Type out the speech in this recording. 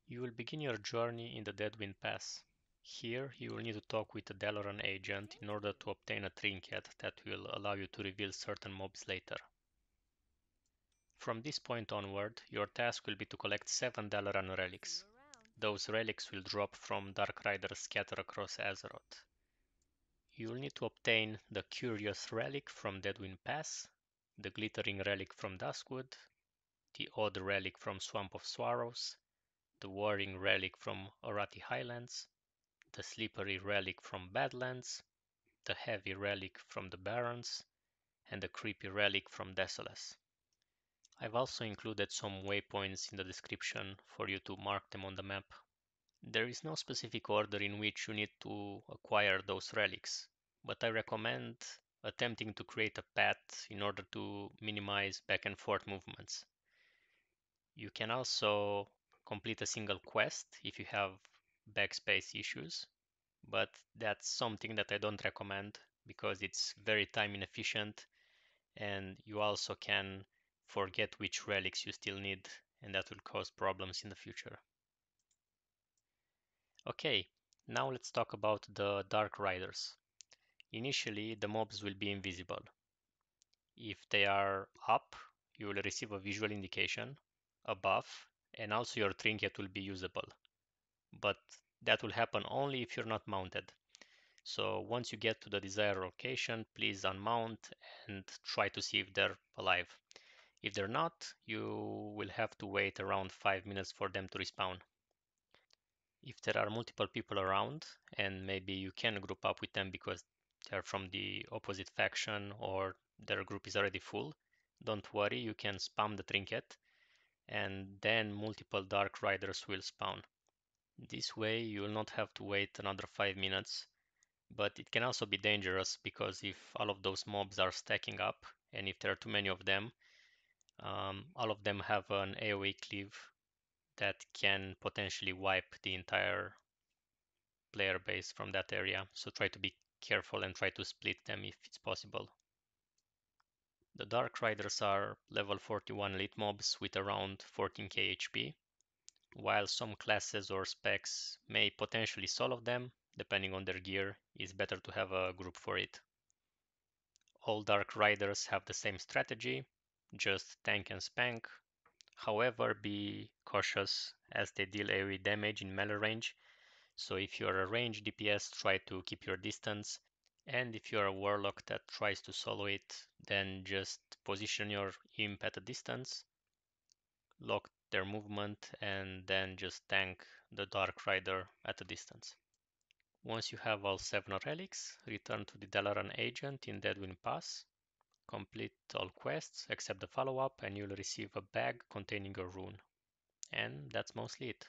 You will begin your journey in the Deadwind Pass. Here, you will need to talk with the Dalaran agent in order to obtain a trinket that will allow you to reveal certain mobs later. From this point onward, your task will be to collect 7 Dalaran Relics. Those relics will drop from Dark Riders scattered across Azeroth. You will need to obtain the Curious Relic from Deadwind Pass, the Glittering Relic from Duskwood, the Odd Relic from Swamp of Swallows, the Whirring Relic from Arathi Highlands, the Slippery Relic from Badlands, the Heavy Relic from the Barrens, and the Creepy Relic from Desolace. I've also included some waypoints in the description for you to mark them on the map. There is no specific order in which you need to acquire those relics, but I recommend attempting to create a path in order to minimize back and forth movements. You can also complete a single quest if you have backspace issues, but that's something that I don't recommend because it's very time inefficient and you also can forget which relics you still need, and that will cause problems in the future. Okay, now let's talk about the Dark Riders. Initially, the mobs will be invisible. If they are up, you will receive a visual indication, a buff, and also your trinket will be usable. But that will happen only if you're not mounted. So once you get to the desired location, please unmount and try to see if they're alive. If they're not, you will have to wait around 5 minutes for them to respawn. If there are multiple people around and maybe you can group up with them because they're from the opposite faction or their group is already full, don't worry, you can spam the trinket and then multiple Dark Riders will spawn. This way you will not have to wait another 5 minutes, but it can also be dangerous because if all of those mobs are stacking up and if there are too many of them, all of them have an AoE cleave that can potentially wipe the entire player base from that area. So try to be careful and try to split them if it's possible. The Dark Riders are level 41 elite mobs with around 14k HP. While some classes or specs may potentially solo them, depending on their gear, it's better to have a group for it. All Dark Riders have the same strategy, just tank and spank. However, be cautious as they deal AoE damage in melee range, so if you're a range DPS, try to keep your distance, and if you're a Warlock that tries to solo it, then just position your imp at a distance, lock their movement, and then just tank the Dark Rider at a distance. Once you have all 7 relics, return to the Dalaran agent in Deadwind Pass, complete all quests except the follow-up, and you'll receive a bag containing a rune. And that's mostly it.